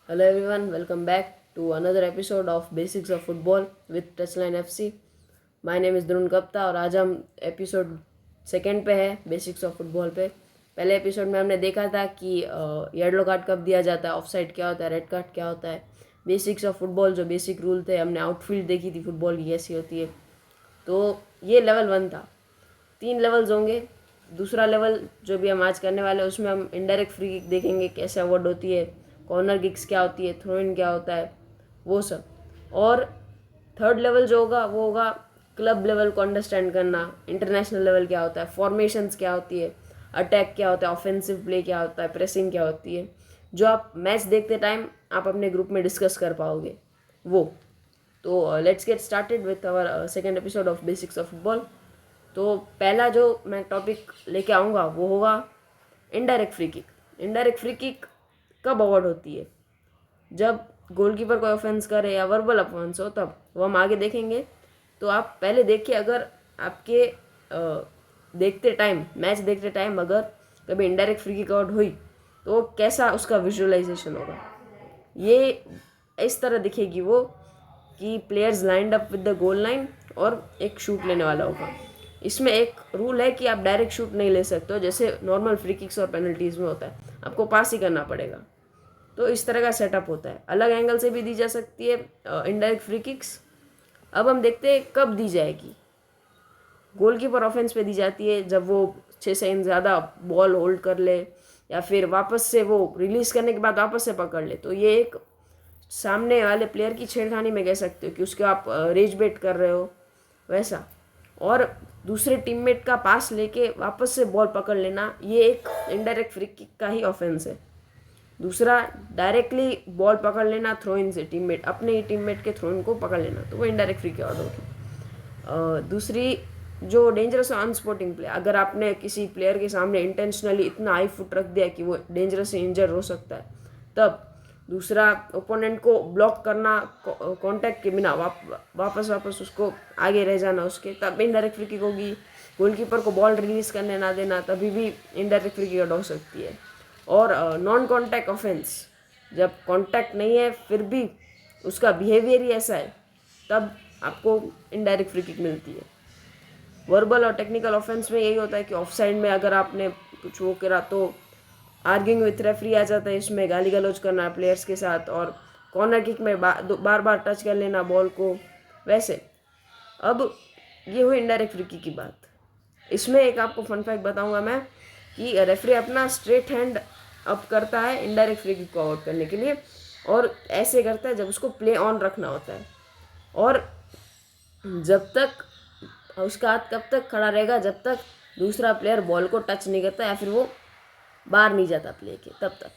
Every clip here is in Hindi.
Hello everyone, welcome back to another episode of Basics of Football with Touchline FC. My name is ध्रुन Gupta और आज हम एपिसोड सेकेंड पे है बेसिक्स ऑफ फुटबॉल पे। पहले एपिसोड में हमने देखा था कि येलो कार्ड कब दिया जाता है, ऑफसाइड क्या होता है, रेड कार्ड क्या होता है, बेसिक्स ऑफ फुटबॉल जो बेसिक रूल थे। हमने आउटफील्ड देखी थी फुटबॉल की कैसी होती है। तो ये लेवल 1 था। 3 लेवल्स होंगे। दूसरा लेवल जो भी हम आज करने वाले हैं उसमें हम इनडायरेक्ट फ्री किक देखेंगे कैसे अवॉर्ड होती है, कॉर्नर किक्स क्या होती है, थ्रो इन क्या होता है, वो सब। और थर्ड लेवल जो होगा वो होगा क्लब लेवल को अंडरस्टैंड करना, इंटरनेशनल लेवल क्या होता है, फॉर्मेशंस क्या होती है, अटैक क्या होता है, ऑफेंसिव प्ले क्या होता है, प्रेसिंग क्या होती है, जो आप मैच देखते टाइम आप अपने ग्रुप में डिस्कस कर पाओगे वो। तो let's get started with our second episode of basics of football. तो पहला जो मैं टॉपिक लेके आऊँगा वो होगा indirect free kick. Indirect free kick कब अवॉर्ड होती है? जब गोलकीपर कोई ऑफेंस करे या वर्बल ऑफेंस हो तब। वो हम आगे देखेंगे। तो आप पहले देखिए, अगर आपके देखते टाइम, मैच देखते टाइम अगर कभी इनडायरेक्ट फ्री किक आउट हुई तो कैसा उसका विजुअलाइजेशन होगा। ये इस तरह दिखेगी वो कि players lined up with the goal line और एक शूट लेने वाला होगा। इसमें एक रूल है कि आप डायरेक्ट शूट नहीं ले सकते हो, जैसे नॉर्मल फ्री किक्स और पेनल्टीज़ में होता है, आपको पास ही करना पड़ेगा। तो इस तरह का सेटअप होता है। अलग एंगल से भी दी जा सकती है इनडायरेक्ट फ्री किक्स। अब हम देखते हैं कब दी जाएगी। गोलकीपर ऑफेंस पे दी जाती है जब वो 6 सेकंड ज़्यादा बॉल होल्ड कर ले या फिर वापस से वो रिलीज़ करने के बाद वापस से पकड़ ले। तो ये एक सामने वाले प्लेयर की छेड़खानी में कह सकते हो कि उसके आप रेज बेट कर रहे हो वैसा। और दूसरे टीममेट का पास लेके वापस से बॉल पकड़ लेना, ये एक इनडायरेक्ट फ्री किक का ही ऑफेंस है। दूसरा, डायरेक्टली बॉल पकड़ लेना थ्रो इन से, टीममेट अपने ही टीममेट के थ्रो इन को पकड़ लेना, तो वो इनडायरेक्ट फ्री किक आउट होगी। दूसरी जो डेंजरस अनस्पोर्टिंग प्ले, अगर आपने किसी प्लेयर के सामने इंटेंशनली इतना हाई फुट रख दिया कि वो डेंजरस से इंजर हो सकता है तब। दूसरा, ओपोनेंट को ब्लॉक करना कांटेक्ट के बिना, वापस उसको आगे रह जाना उसके, तब इनडायरेक्ट फ्री किक होगी। गोलकीपर को बॉल रिलीज करने ना देना, तभी भी इनडायरेक्ट फ्री किक हो सकती है। और नॉन कांटेक्ट ऑफेंस, जब कांटेक्ट नहीं है फिर भी उसका बिहेवियर ही ऐसा है, तब आपको इनडायरेक्ट फ्री किक मिलती है। वर्बल और टेक्निकल ऑफेंस में यही होता है कि ऑफ साइड में अगर आपने कुछ वो करा तो आर्गिंग विथ रेफरी आ जाता है, इसमें गाली गलौज करना प्लेयर्स के साथ, और कॉर्नर किक में बार बार टच कर लेना बॉल को वैसे। अब ये हुई इनडायरेक्ट फ्री किक की बात। इसमें एक आपको फन फैक्ट बताऊंगा मैं कि रेफरी अपना स्ट्रेट हैंड अप करता है इनडायरेक्ट फ्री किक को आउट करने के लिए, और ऐसे करता है जब उसको प्ले ऑन रखना होता है। और जब तक उसका हाथ कब तक खड़ा रहेगा, जब तक दूसरा प्लेयर बॉल को टच नहीं करता या फिर वो बाहर नहीं जाता प्ले के, तब तक।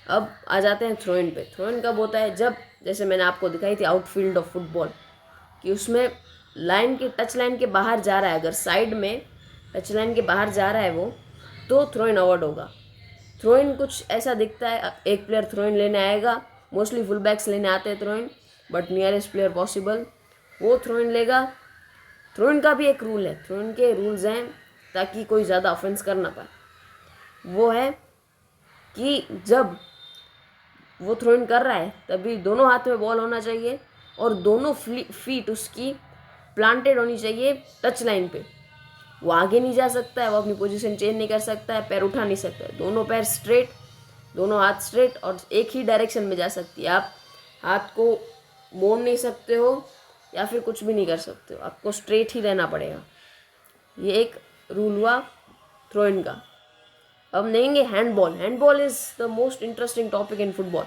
अब आ जाते हैं थ्रो इन पे। थ्रो इन कब होता है? जब, जैसे मैंने आपको दिखाई थी आउटफील्ड ऑफ फुटबॉल, कि उसमें लाइन के टच लाइन के बाहर जा रहा है, अगर साइड में टच लाइन के बाहर जा रहा है वो, तो थ्रो इन अवॉर्ड होगा। थ्रो इन कुछ ऐसा दिखता है, एक प्लेयर थ्रो इन लेने आएगा, मोस्टली फुल बैक्स लेने आते हैं throw in, but nearest player possible वो थ्रो इन लेगा। थ्रो इन का भी एक रूल है, थ्रो इन के रूल्स हैं ताकि कोई ज़्यादा ऑफेंस कर ना पाए। वो है कि जब वो थ्रो इन कर रहा है तभी दोनों हाथ में बॉल होना चाहिए और दोनों फीट उसकी प्लांटेड होनी चाहिए टच लाइन पे। वो आगे नहीं जा सकता है, वो अपनी पोजीशन चेंज नहीं कर सकता है, पैर उठा नहीं सकता है। दोनों पैर स्ट्रेट, दोनों हाथ स्ट्रेट और एक ही डायरेक्शन में जा सकती है। आप हाथ को मोड़ नहीं सकते हो या फिर कुछ भी नहीं कर सकते हो, आपको स्ट्रेट ही रहना पड़ेगा। ये एक रूल हुआ थ्रो इन का। अब देखेंगे handball. Handball is the most interesting topic in football,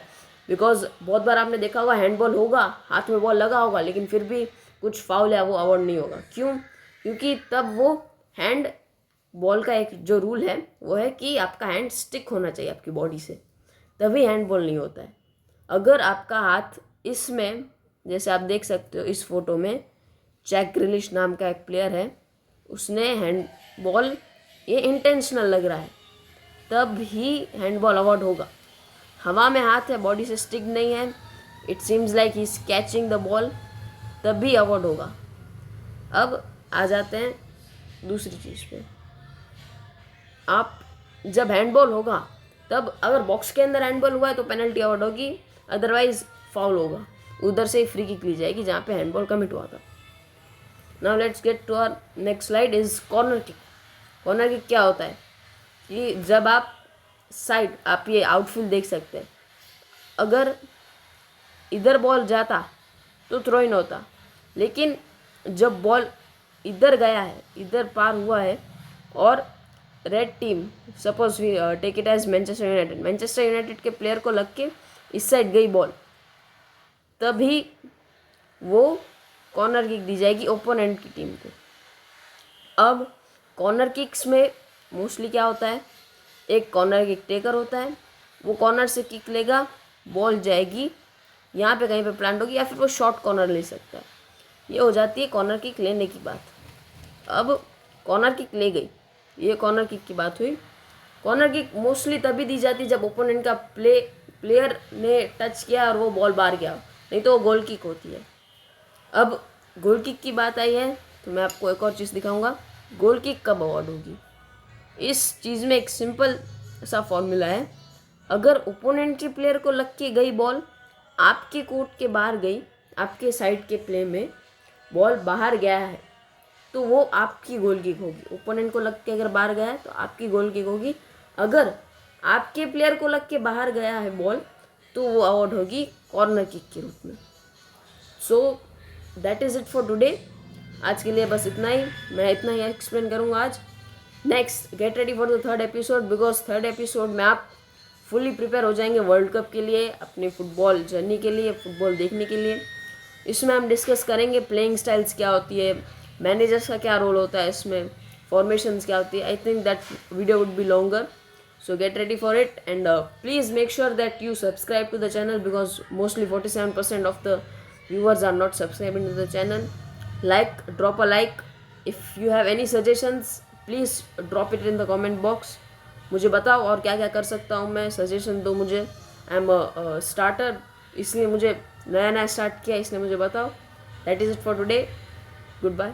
because बहुत बार आपने देखा होगा हैंडबॉल होगा, हाथ में बॉल लगा होगा, लेकिन फिर भी कुछ फाउल है वो अवॉर्ड नहीं होगा। क्यों? क्योंकि तब वो हैंड बॉल का एक जो रूल है वो है कि आपका हैंड स्टिक होना चाहिए आपकी बॉडी से, तभी हैंडबॉल नहीं होता है। अगर आपका हाथ इसमें, जैसे आप देख सकते हो इस फोटो में, जैक ग्रिलिश नाम का एक प्लेयर है, उसने हैंडबॉल, ये इंटेंशनल लग रहा है, तब ही हैंडबॉल अवॉर्ड होगा। हवा में हाथ है, बॉडी से स्टिक नहीं है, it seems like he is catching the ball, तभी अवॉर्ड होगा। अब आ जाते हैं दूसरी चीज़ पे। आप जब हैंडबॉल होगा तब अगर बॉक्स के अंदर हैंडबॉल हुआ है तो पेनल्टी अवार्ड होगी, अदरवाइज फाउल होगा, उधर से ही फ्री किक ली जाएगी जहाँ पे हैंडबॉल कमिट हुआ था। Now let's get to our next slide is corner kick. Corner kick क्या होता है कि जब आप साइड, आप ये आउटफील्ड देख सकते हैं, अगर इधर बॉल जाता तो थ्रो इन होता, लेकिन जब बॉल इधर गया है, इधर पार हुआ है, और red team, suppose we take it as Manchester United के प्लेयर को लग के इस साइड गई बॉल, तभी वो कॉर्नर किक दी जाएगी ओपोनेंट की टीम को। अब कॉर्नर किक्स में मोस्टली क्या होता है, एक कॉर्नर किक टेकर होता है, वो कॉर्नर से किक लेगा, बॉल जाएगी यहाँ पे कहीं पे प्लांट होगी, या फिर वो शॉर्ट कॉर्नर ले सकता है। ये हो जाती है कॉर्नर किक लेने की बात। अब कॉर्नर किक ले गई, ये कॉर्नर किक की बात हुई। कॉर्नर किक मोस्टली तभी दी जाती है जब ओपोनेंट का प्लेयर ने टच किया और वो बॉल बाहर गया, नहीं तो वो गोल किक होती है। अब गोल किक की बात आई है तो मैं आपको एक और चीज़ दिखाऊंगा, गोल किक कब अवार्ड होगी। इस चीज़ में एक सिंपल सा फॉर्मूला है, अगर ओपोनेंट के प्लेयर को लग के गई बॉल, आपके कोर्ट के बाहर गई, आपके साइड के प्ले में बॉल बाहर गया है, तो वो आपकी गोल किक होगी। ओपोनेंट को लग के अगर बाहर गया है तो आपकी गोल किक होगी। अगर आपके प्लेयर को लग के बाहर गया है बॉल, तो वो अवार्ड होगी कॉर्नर किक के रूप में। So that is it for today. आज के लिए बस इतना ही, मैं इतना ही एक्सप्लेन करूँगा आज। Next get ready for the third episode, because third episode में आप फुली प्रिपेयर हो जाएंगे वर्ल्ड कप के लिए, अपनी फुटबॉल जर्नी के लिए, फुटबॉल देखने के लिए। इसमें हम डिस्कस करेंगे प्लेइंग स्टाइल्स क्या होती है, मैनेजर्स का क्या रोल होता है इसमें, फॉर्मेशंस क्या होती है। I think that video would be longer, so get ready for it, and please make sure that you subscribe to the channel, because mostly 47% of the viewers are not subscribing to the channel. Drop a like. If you have any suggestions, please drop it in the comment box. मुझे बताओ और क्या क्या कर सकता हूँ मैं, सजेशन दो मुझे। आई एम अ स्टार्टर, इसलिए मुझे नया स्टार्ट किया, इसलिए मुझे बताओ। That is it for today, good bye.